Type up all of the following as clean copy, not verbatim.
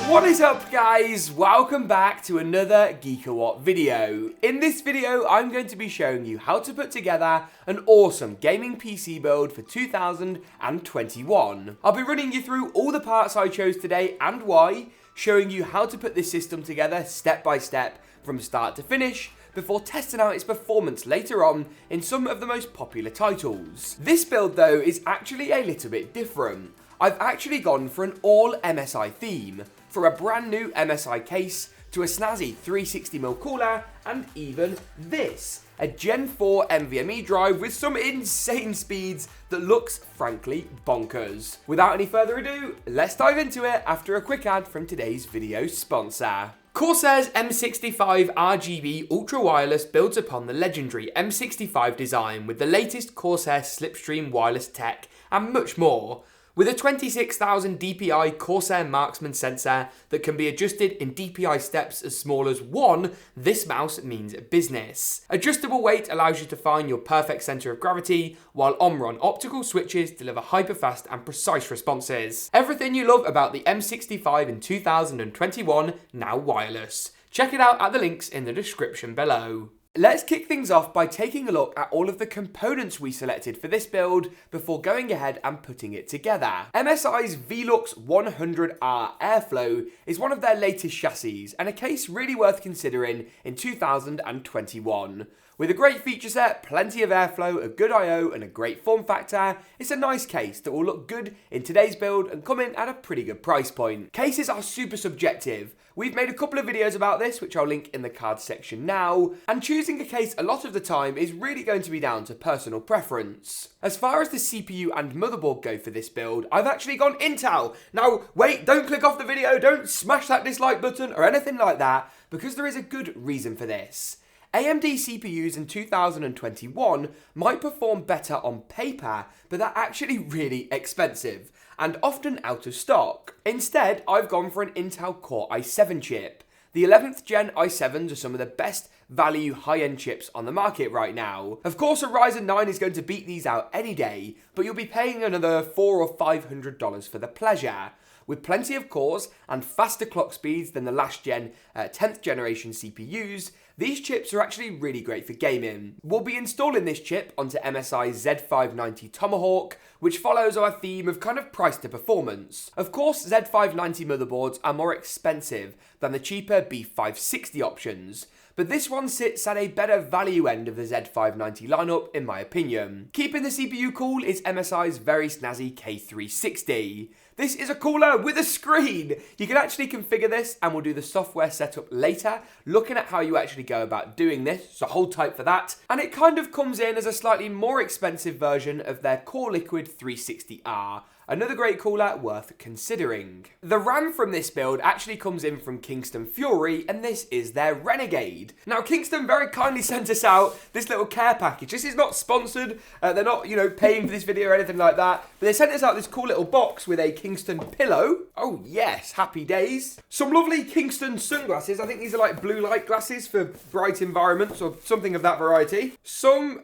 What is up, guys? Welcome back to another GeekaWhat video. In this video, I'm going to be showing you how to put together an awesome gaming PC build for 2021. I'll be running you through all the parts I chose today and why, showing you how to put this system together step by step from start to finish, before testing out its performance later on in some of the most popular titles. This build, though, is actually a little bit different. I've actually gone for an all-MSI theme, for a brand new MSI case, to a snazzy 360mm cooler, and even this, a Gen 4 NVMe drive with some insane speeds that looks frankly bonkers. Without any further ado, let's dive into it after a quick ad from today's video sponsor. Corsair's M65 RGB Ultra Wireless builds upon the legendary M65 design with the latest Corsair Slipstream wireless tech and much more. With a 26,000 DPI Corsair Marksman sensor that can be adjusted in DPI steps as small as 1, this mouse means business. Adjustable weight allows you to find your perfect center of gravity, while Omron optical switches deliver hyper-fast and precise responses. Everything you love about the M65 in 2021, now wireless. Check it out at the links in the description below. Let's kick things off by taking a look at all of the components we selected for this build before going ahead and putting it together. MSI's Velux 100R Airflow is one of their latest chassis and a case really worth considering in 2021. With a great feature set, plenty of airflow, a good I/O and a great form factor, it's a nice case that will look good in today's build and come in at a pretty good price point. Cases are super subjective. We've made a couple of videos about this, which I'll link in the cards section now, and choosing a case a lot of the time is really going to be down to personal preference. As far as the CPU and motherboard go for this build, I've actually gone Intel. Now, wait, don't click off the video, don't smash that dislike button or anything like that, because there is a good reason for this. AMD CPUs in 2021 might perform better on paper, but they're actually really expensive and often out of stock. Instead, I've gone for an Intel Core i7 chip. The 11th gen i7s are some of the best value high-end chips on the market right now. Of course, a Ryzen 9 is going to beat these out any day, but you'll be paying another $400 or $500 for the pleasure. With plenty of cores and faster clock speeds than the last gen 10th generation CPUs, these chips are actually really great for gaming. We'll be installing this chip onto MSI's Z590 Tomahawk, which follows our theme of kind of price to performance. Of course, Z590 motherboards are more expensive than the cheaper B560 options, but this one sits at a better value end of the Z590 lineup in my opinion. Keeping the CPU cool is MSI's very snazzy K360. This is a cooler with a screen. You can actually configure this and we'll do the software setup later, looking at how you actually go about doing this, so hold tight for that. And it kind of comes in as a slightly more expensive version of their Core LiQWYD 360R. Another great cooler worth considering. The RAM from this build actually comes in from Kingston Fury, and this is their Renegade. Now, Kingston very kindly sent us out this little care package. This is not sponsored. They're not, paying for this video or anything like that. But they sent us out this cool little box with a Kingston pillow. Oh yes, happy days. Some lovely Kingston sunglasses. I think these are like blue light glasses for bright environments or something of that variety. Some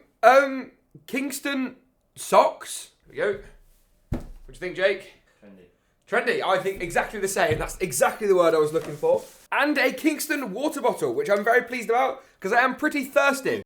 Kingston socks. There we go. What do you think, Jake? Trendy. I think exactly the same. That's exactly the word I was looking for. And a Kingston water bottle, which I'm very pleased about because I am pretty thirsty.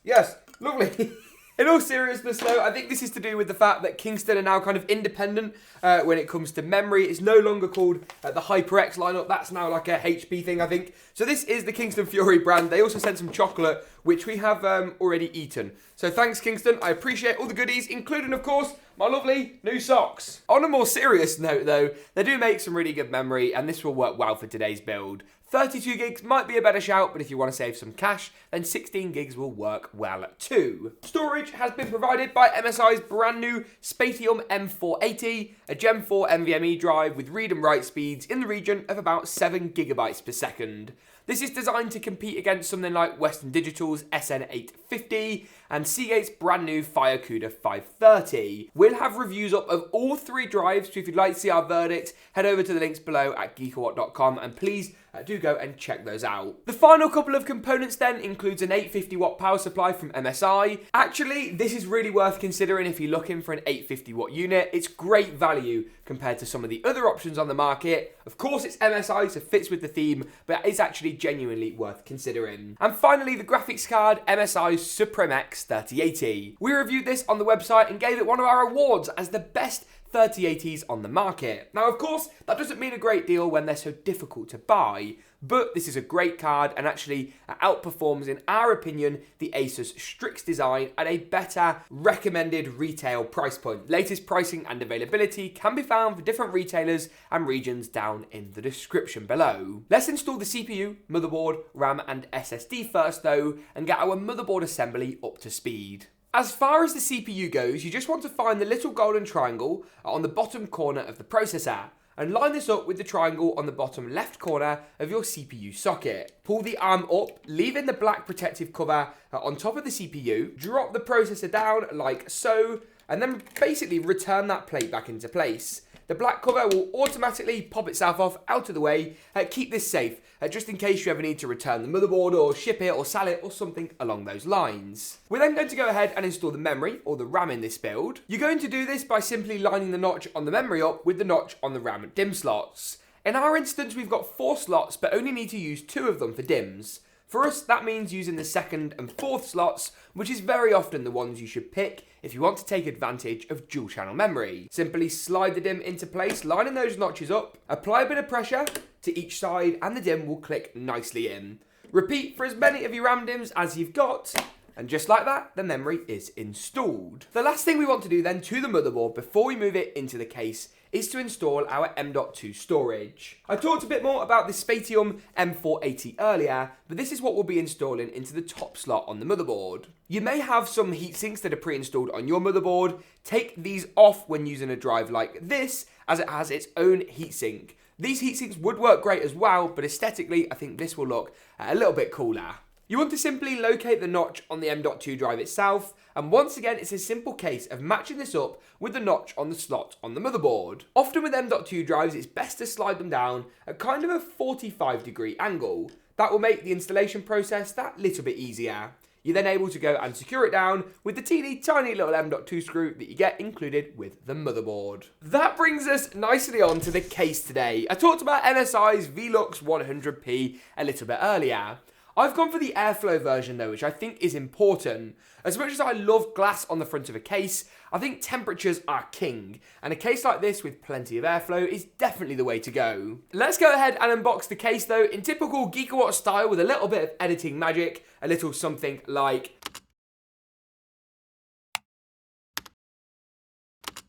Yes, lovely. In all seriousness, though, I think this is to do with the fact that Kingston are now kind of independent when it comes to memory. It's no longer called the HyperX lineup. That's now like a HP thing, I think. So this is the Kingston Fury brand. They also sent some chocolate, which we have already eaten. So thanks, Kingston. I appreciate all the goodies, including, of course, my lovely new socks. On a more serious note, though, they do make some really good memory, and this will work well for today's build. 32 gigs might be a better shout, but if you want to save some cash, then 16 gigs will work well too. Storage has been provided by MSI's brand new Spatium M480, a Gen 4 NVMe drive with read and write speeds in the region of about 7 gigabytes per second. This is designed to compete against something like Western Digital's SN850 and Seagate's brand new FireCuda 530. We'll have reviews up of all 3 drives, so if you'd like to see our verdict, head over to the links below at GeekaWhat.com and please do go and check those out. The final couple of components then includes an 850 watt power supply from MSI. Actually, this is really worth considering if you're looking for an 850 watt unit. It's great value compared to some of the other options on the market. Of course, it's MSI, so it fits with the theme, but it's actually genuinely worth considering. And finally, the graphics card, MSI's SupremeX 3080. We reviewed this on the website and gave it one of our awards as the best 3080s on the market. Now, of course, that doesn't mean a great deal when they're so difficult to buy, but this is a great card and actually outperforms, in our opinion, the Asus Strix design at a better recommended retail price point. Latest pricing and availability can be found for different retailers and regions down in the description below. Let's install the CPU, motherboard, RAM and SSD first though, and get our motherboard assembly up to speed. As far as the CPU goes, you just want to find the little golden triangle on the bottom corner of the processor and line this up with the triangle on the bottom left corner of your CPU socket. Pull the arm up, leaving the black protective cover on top of the CPU, drop the processor down like so, and then basically return that plate back into place. The black cover will automatically pop itself off out of the way. Keep this safe, just in case you ever need to return the motherboard or ship it or sell it or something along those lines. We're then going to go ahead and install the memory or the RAM in this build. You're going to do this by simply lining the notch on the memory up with the notch on the RAM DIMM slots. In our instance, we've got 4 slots, but only need to use 2 of them for DIMMs. For us, that means using the 2nd and 4th slots, which is very often the ones you should pick if you want to take advantage of dual channel memory. Simply slide the DIMM into place, lining those notches up, apply a bit of pressure to each side, and the DIMM will click nicely in. Repeat for as many of your RAM DIMMs as you've got, and just like that, the memory is installed. The last thing we want to do then to the motherboard before we move it into the case is to install our M.2 storage. I talked a bit more about the Spatium M480 earlier, but this is what we'll be installing into the top slot on the motherboard. You may have some heatsinks that are pre-installed on your motherboard. Take these off when using a drive like this, as it has its own heatsink. These heatsinks would work great as well, but aesthetically, I think this will look a little bit cooler. You want to simply locate the notch on the M.2 drive itself, and once again, it's a simple case of matching this up with the notch on the slot on the motherboard. Often with M.2 drives, it's best to slide them down at kind of a 45-degree angle. That will make the installation process that little bit easier. You're then able to go and secure it down with the teeny tiny little M.2 screw that you get included with the motherboard. That brings us nicely on to the case today. I talked about MSI's Velux 100p a little bit earlier. I've gone for the airflow version though, which I think is important. As much as I love glass on the front of a case, I think temperatures are king, and a case like this with plenty of airflow is definitely the way to go. Let's go ahead and unbox the case though, in typical GeekaWhat style with a little bit of editing magic, a little something like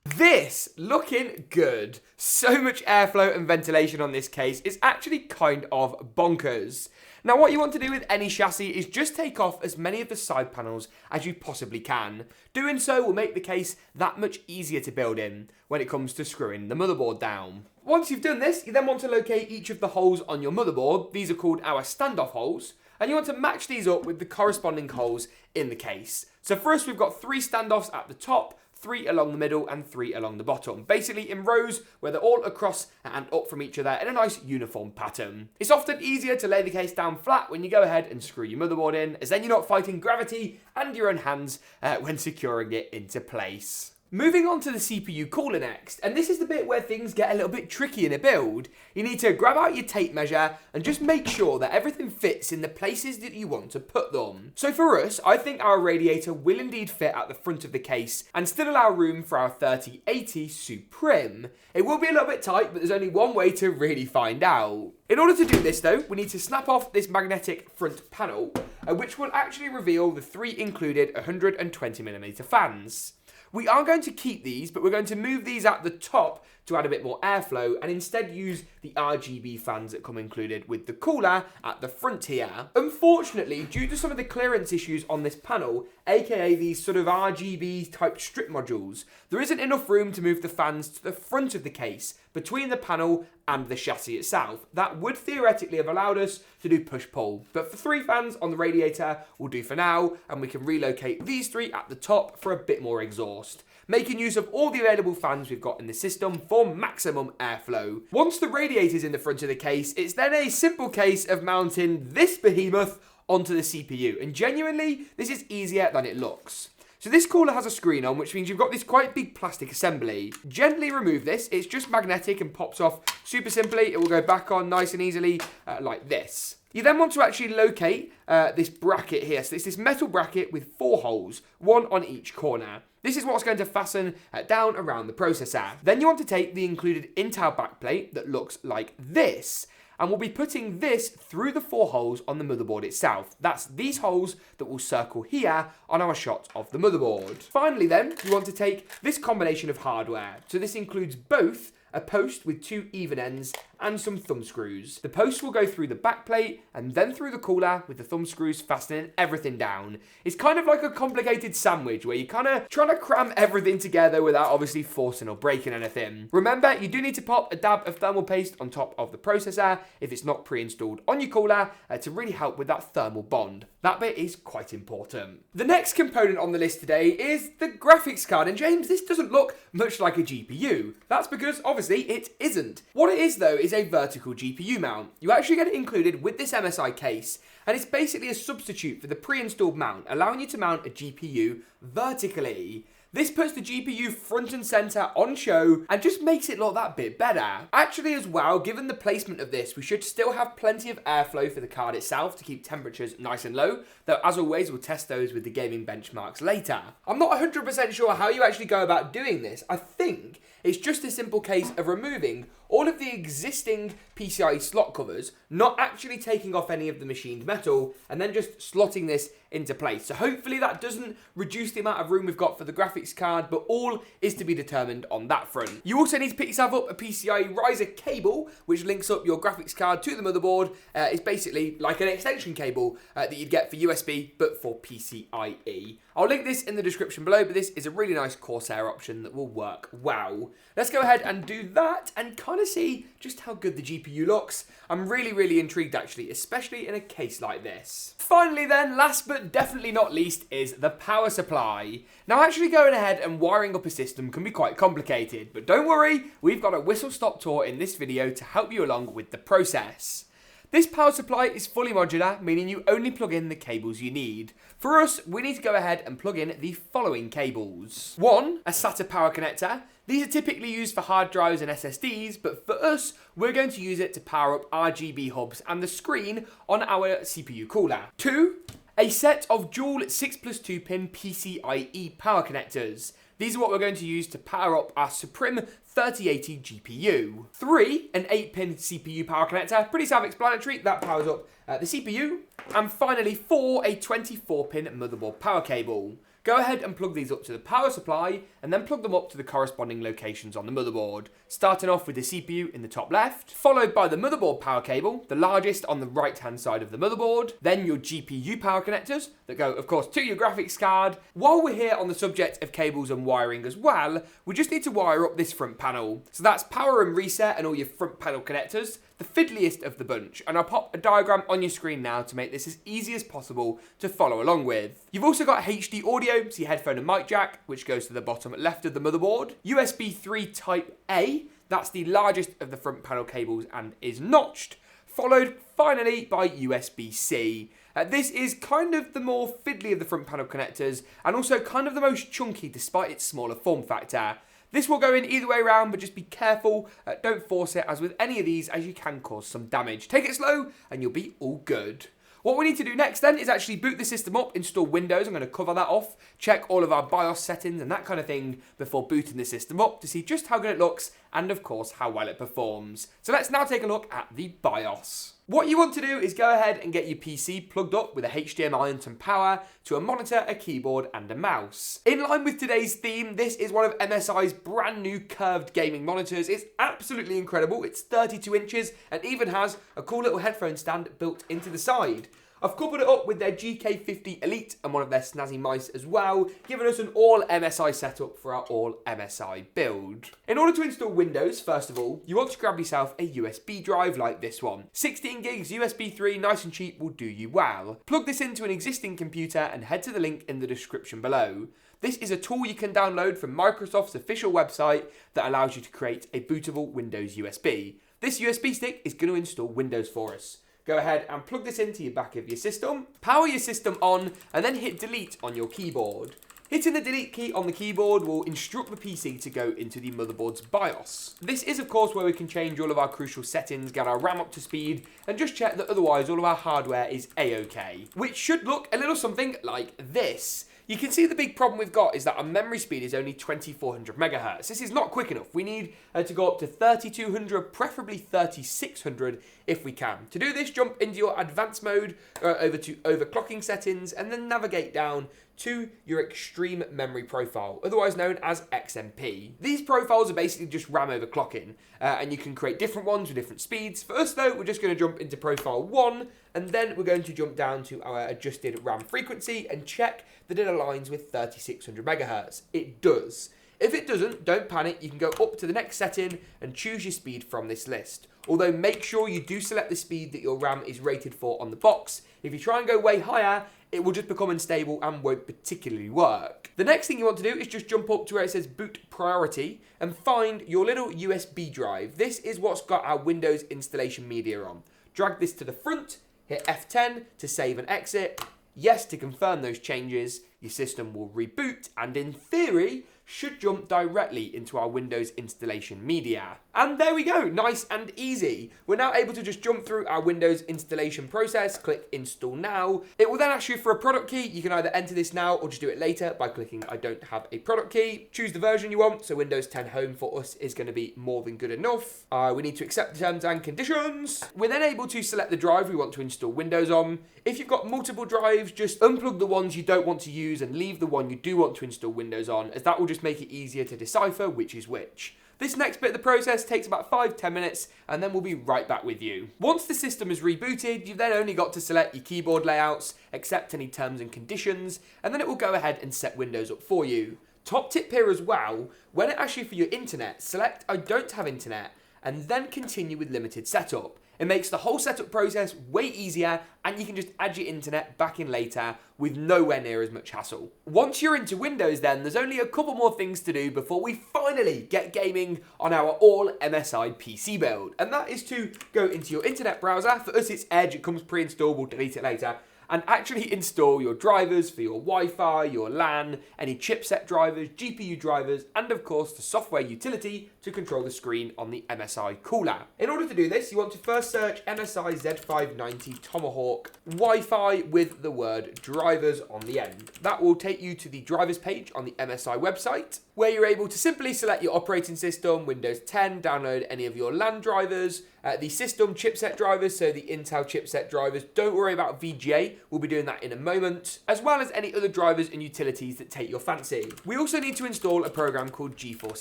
this. Looking good. So much airflow and ventilation on this case, it's actually kind of bonkers. Now what you want to do with any chassis is just take off as many of the side panels as you possibly can. Doing so will make the case that much easier to build in when it comes to screwing the motherboard down. Once you've done this, you then want to locate each of the holes on your motherboard. These are called our standoff holes, and you want to match these up with the corresponding holes in the case. So first we've got 3 standoffs at the top, 3 along the middle and 3 along the bottom, basically in rows where they're all across and up from each other in a nice uniform pattern. It's often easier to lay the case down flat when you go ahead and screw your motherboard in, as then you're not fighting gravity and your own hands when securing it into place. Moving on to the CPU cooler next, and this is the bit where things get a little bit tricky in a build. You need to grab out your tape measure and just make sure that everything fits in the places that you want to put them. So for us, I think our radiator will indeed fit at the front of the case and still allow room for our 3080 Supreme. It will be a little bit tight, but there's only one way to really find out. In order to do this though, we need to snap off this magnetic front panel, which will actually reveal the 3 included 120mm fans. We are going to keep these, but we're going to move these at the top to add a bit more airflow and instead use the RGB fans that come included with the cooler at the front here. Unfortunately, due to some of the clearance issues on this panel, aka these sort of RGB type strip modules, there isn't enough room to move the fans to the front of the case between the panel and the chassis itself. That would theoretically have allowed us to do push-pull, but for 3 fans on the radiator will do for now, and we can relocate these 3 at the top for a bit more exhaust, making use of all the available fans we've got in the system for maximum airflow. Once the radiator's in the front of the case, it's then a simple case of mounting this behemoth onto the CPU, and genuinely, this is easier than it looks. So this cooler has a screen on, which means you've got this quite big plastic assembly. Gently remove this, it's just magnetic and pops off super simply. It will go back on nice and easily like this. You then want to actually locate this bracket here. So it's this metal bracket with 4 holes, 1 on each corner. This is what's going to fasten down around the processor. Then you want to take the included Intel backplate that looks like this, and we'll be putting this through the 4 holes on the motherboard itself. That's these holes that will circle here on our shot of the motherboard. Finally then, you want to take this combination of hardware. So this includes both a post with 2 even ends and some thumb screws. The post will go through the backplate and then through the cooler with the thumb screws fastening everything down. It's kind of like a complicated sandwich where you're kind of trying to cram everything together without obviously forcing or breaking anything. Remember, you do need to pop a dab of thermal paste on top of the processor if it's not pre-installed on your cooler to really help with that thermal bond. That bit is quite important. The next component on the list today is the graphics card. And James, this doesn't look much like a GPU. That's because obviously it isn't. What it is though is a vertical GPU mount. You actually get it included with this MSI case, and it's basically a substitute for the pre-installed mount, allowing you to mount a GPU vertically. This puts the GPU front and center on show and just makes it look that bit better. Actually as well, given the placement of this, we should still have plenty of airflow for the card itself to keep temperatures nice and low, though as always we'll test those with the gaming benchmarks later. I'm not 100% sure how you actually go about doing this. I think it's just a simple case of removing all of the existing PCIe slot covers, not actually taking off any of the machined metal, and then just slotting this into place. So hopefully that doesn't reduce the amount of room we've got for the graphics card, but all is to be determined on that front. You also need to pick yourself up a PCIe riser cable, which links up your graphics card to the motherboard. It's basically like an extension cable that you'd get for USB, but for PCIe. I'll link this in the description below, but this is a really nice Corsair option that will work well. Let's go ahead and do that and kind of see just how good the GPU looks. I'm really intrigued actually, especially in a case like this. Finally then, last but definitely not least, is the power supply. Now actually going ahead and wiring up a system can be quite complicated, but don't worry, we've got a whistle-stop tour in this video to help you along with the process. This power supply is fully modular, meaning you only plug in the cables you need. For us, we need to go ahead and plug in the following cables. 1, a SATA power connector. These are typically used for hard drives and SSDs, but for us, we're going to use it to power up RGB hubs and the screen on our CPU cooler. 2, a set of dual 6+2 pin PCIe power connectors. These are what we're going to use to power up our Supreme 3080 GPU. 3, an 8-pin CPU power connector. Pretty self-explanatory, that powers up the CPU. And finally 4, a 24-pin motherboard power cable. Go ahead and plug these up to the power supply and then plug them up to the corresponding locations on the motherboard. Starting off with the CPU in the top left, followed by the motherboard power cable, the largest on the right hand side of the motherboard, then your GPU power connectors that go of course to your graphics card. While we're here on the subject of cables and wiring as well, we just need to wire up this front panel. So that's power and reset and all your front panel connectors, the fiddliest of the bunch, and I'll pop a diagram on your screen now to make this as easy as possible to follow along with. You've also got HD audio, so your headphone and mic jack, which goes to the bottom left of the motherboard. USB 3 Type A, that's the largest of the front panel cables and is notched, followed finally by USB-C. This is kind of the more fiddly of the front panel connectors and also kind of the most chunky despite its smaller form factor. This will go in either way around, but just be careful, don't force it as with any of these as you can cause some damage. Take it slow and you'll be all good. What we need to do next then is actually boot the system up, install Windows. I'm going to cover that off, check all of our BIOS settings and that kind of thing before booting the system up to see just how good it looks and of course how well it performs. So let's now take a look at the BIOS. What you want to do is go ahead and get your PC plugged up with a HDMI and some power to a monitor, a keyboard and a mouse. In line with today's theme, this is one of MSI's brand new curved gaming monitors. It's absolutely incredible. It's 32 inches and even has a cool little headphone stand built into the side. I've coupled it up with their GK50 Elite and one of their snazzy mice as well, giving us an all-MSI setup for our all-MSI build. In order to install Windows, first of all, you want to grab yourself a USB drive like this one. 16 gigs USB 3, nice and cheap, will do you well. Plug this into an existing computer and head to the link in the description below. This is a tool you can download from Microsoft's official website that allows you to create a bootable Windows USB. This USB stick is going to install Windows for us. Go ahead and plug this into your back of your system, power your system on, and then hit delete on your keyboard. Hitting the delete key on the keyboard will instruct the PC to go into the motherboard's BIOS. This is of course where we can change all of our crucial settings, get our RAM up to speed, and just check that otherwise all of our hardware is A-OK. Which should look a little something like this. You can see the big problem we've got is that our memory speed is only 2400 megahertz. This is not quick enough. We need to go up to 3200, preferably 3600 if we can. To do this, jump into your advanced mode, over to overclocking settings, and then navigate down to your extreme memory profile, otherwise known as XMP. These profiles are basically just RAM overclocking, and you can create different ones with different speeds. For us though, we're just going to jump into profile 1, and then we're going to jump down to our adjusted RAM frequency and check that it aligns with 3600 megahertz. It does. If it doesn't, don't panic, you can go up to the next setting and choose your speed from this list. Although make sure you do select the speed that your RAM is rated for on the box. If you try and go way higher, it will just become unstable and won't particularly work. The next thing you want to do is just jump up to where it says boot priority and find your little USB drive. This is what's got our Windows installation media on. Drag this to the front, hit F10 to save and exit. Yes to confirm those changes. Your system will reboot and in theory should jump directly into our Windows installation media. And there we go, nice and easy. We're now able to just jump through our Windows installation process, click install now. It will then ask you for a product key. You can either enter this now or just do it later by clicking I don't have a product key. Choose the version you want, so Windows 10 Home for us is going to be more than good enough. We need to accept the terms and conditions. We're then able to select the drive we want to install Windows on. If you've got multiple drives, just unplug the ones you don't want to use and leave the one you do want to install Windows on, as that will just make it easier to decipher which is which. This next bit of the process takes about 5-10 minutes and then we'll be right back with you. Once the system is rebooted, you've then only got to select your keyboard layouts, accept any terms and conditions, and then it will go ahead and set Windows up for you. Top tip here as well, when it asks you for your internet, select I don't have internet and then continue with limited setup. It makes the whole setup process way easier and you can just add your internet back in later with nowhere near as much hassle. Once you're into Windows then, there's only a couple more things to do before we finally get gaming on our all-MSI PC build. And that is to go into your internet browser. For us it's Edge, it comes pre-installed, we'll delete it later. And actually install your drivers for your Wi-Fi, your LAN, any chipset drivers, GPU drivers, and of course the software utility to control the screen on the MSI cooler. In order to do this, you want to first search MSI Z590 Tomahawk Wi-Fi with the word drivers on the end. That will take you to the drivers page on the MSI website, where you're able to simply select your operating system, Windows 10, download any of your LAN drivers, the system chipset drivers, so the Intel chipset drivers. Don't worry about VGA, we'll be doing that in a moment, as well as any other drivers and utilities that take your fancy. We also need to install a program called GeForce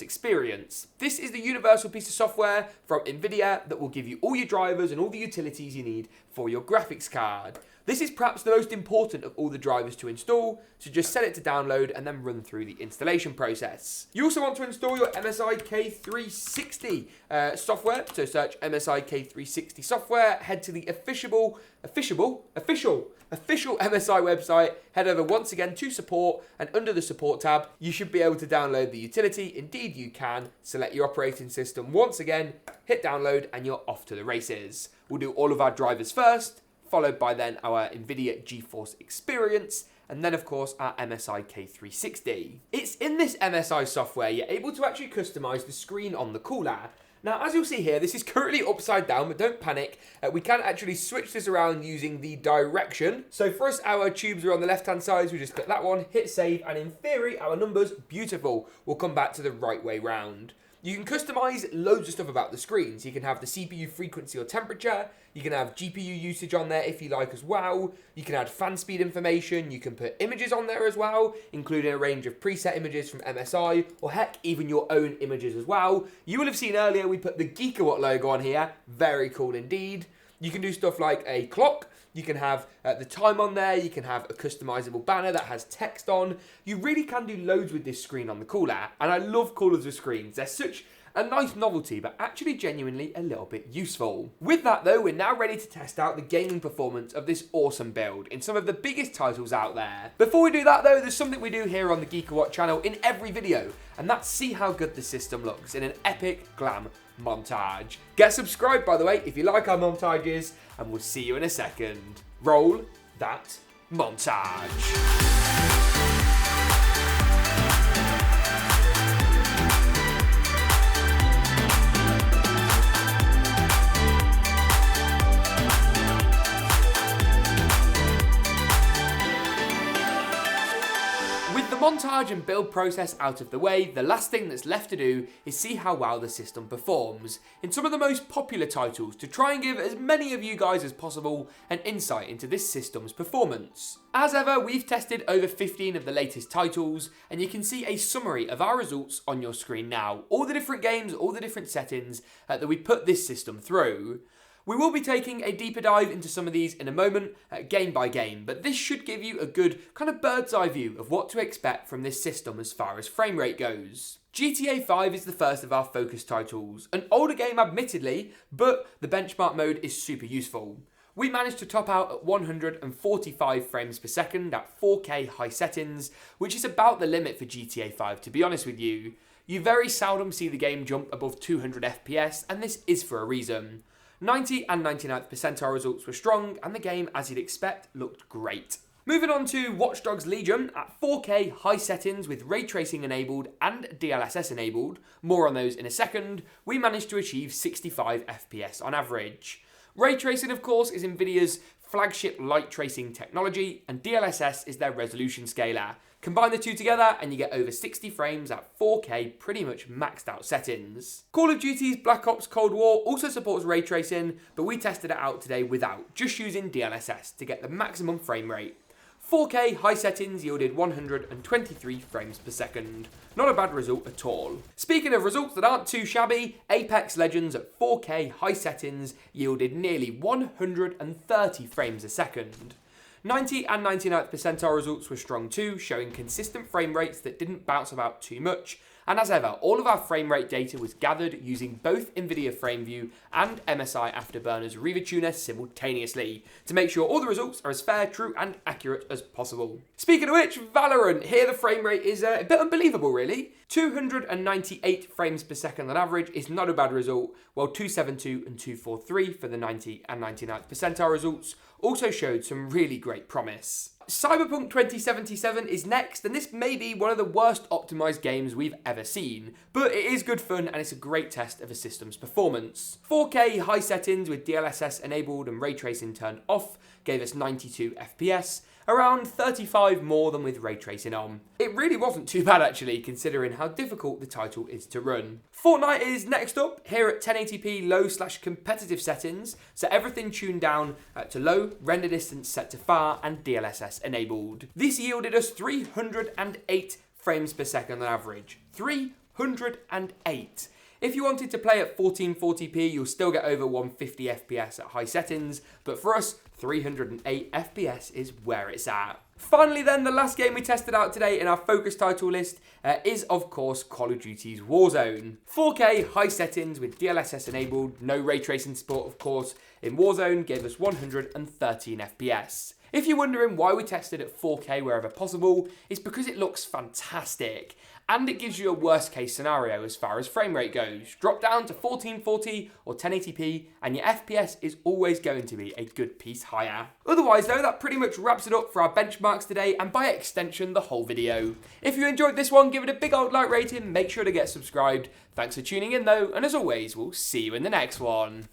Experience. This is the universal piece of software from NVIDIA that will give you all your drivers and all the utilities you need for your graphics card. This is perhaps the most important of all the drivers to install, so just set it to download and then run through the installation process. You also want to install your MSI K360 software, so search MSI K360 software, head to the official MSI website, head over once again to support, and under the support tab, you should be able to download the utility. Indeed you can. Select your operating system once again, hit download, and you're off to the races. We'll do all of our drivers first, followed by then our NVIDIA GeForce Experience, and then of course our MSI K360. It's in this MSI software you're able to actually customize the screen on the cooler. Now, as you'll see here, this is currently upside down, but don't panic. We can actually switch this around using the direction. So for us, our tubes are on the left-hand side, so we just click that one, hit save, and in theory, our numbers, beautiful, will come back to the right way round. You can customize loads of stuff about the screen. So you can have the CPU frequency or temperature, you can have GPU usage on there if you like as well, you can add fan speed information, you can put images on there as well, including a range of preset images from MSI, or heck, even your own images as well. You will have seen earlier we put the GeekaWhat logo on here, very cool indeed. You can do stuff like a clock, you can have the time on there, you can have a customizable banner that has text on. You really can do loads with this screen on the cooler, and I love coolers with screens. They're such a nice novelty, but actually genuinely a little bit useful. With that though, we're now ready to test out the gaming performance of this awesome build in some of the biggest titles out there. Before we do that though, there's something we do here on the GeekaWhat channel in every video, and that's see how good the system looks in an epic glam montage. Get subscribed by the way if you like our montages, and we'll see you in a second. Roll that montage. Montage and build process out of the way, the last thing that's left to do is see how well the system performs in some of the most popular titles to try and give as many of you guys as possible an insight into this system's performance. As ever, we've tested over 15 of the latest titles, and you can see a summary of our results on your screen now. All the different games, all the different settings that we put this system through. We will be taking a deeper dive into some of these in a moment, game by game, but this should give you a good kind of bird's eye view of what to expect from this system as far as frame rate goes. GTA 5 is the first of our focus titles, an older game admittedly, but the benchmark mode is super useful. We managed to top out at 145 frames per second at 4K high settings, which is about the limit for GTA 5 to be honest with you. You very seldom see the game jump above 200 FPS, and this is for a reason. 90 and 99th percentile results were strong, and the game, as you'd expect, looked great. Moving on to Watch Dogs Legion at 4K high settings with ray tracing enabled and DLSS enabled, more on those in a second, we managed to achieve 65 FPS on average. Ray tracing, of course, is Nvidia's flagship light tracing technology, and DLSS is their resolution scaler. Combine the two together and you get over 60 frames at 4K pretty much maxed out settings. Call of Duty's Black Ops Cold War also supports ray tracing, but we tested it out today without, just using DLSS to get the maximum frame rate. 4K high settings yielded 123 frames per second. Not a bad result at all. Speaking of results that aren't too shabby, Apex Legends at 4K high settings yielded nearly 130 frames a second. 90 and 99th percentile results were strong too, showing consistent frame rates that didn't bounce about too much. And as ever, all of our frame rate data was gathered using both NVIDIA FrameView and MSI Afterburner's Riva Tuner simultaneously to make sure all the results are as fair, true and accurate as possible. Speaking of which, Valorant, here the frame rate is a bit unbelievable really. 298 frames per second on average is not a bad result, while 272 and 243 for the 90 and 99th percentile results also showed some really great promise. Cyberpunk 2077 is next, and this may be one of the worst optimised games we've ever seen, but it is good fun and it's a great test of a system's performance. 4K high settings with DLSS enabled and ray tracing turned off gave us 92 FPS, around 35 more than with ray tracing on. It really wasn't too bad actually, considering how difficult the title is to run. Fortnite is next up, here at 1080p low/competitive settings, so everything tuned down to low, render distance set to far, and DLSS enabled. This yielded us 308 frames per second on average. 308. If you wanted to play at 1440p, you'll still get over 150 FPS at high settings, but for us, 308 FPS is where it's at. Finally then, the last game we tested out today in our focus title list is of course Call of Duty's Warzone. 4K high settings with DLSS enabled, no ray tracing support of course, in Warzone gave us 113 FPS. If you're wondering why we tested at 4K wherever possible, it's because it looks fantastic. And it gives you a worst case scenario as far as frame rate goes. Drop down to 1440 or 1080p and your FPS is always going to be a good piece higher. Otherwise though, that pretty much wraps it up for our benchmarks today and by extension the whole video. If you enjoyed this one, give it a big old like rating, make sure to get subscribed. Thanks for tuning in though, and as always, we'll see you in the next one.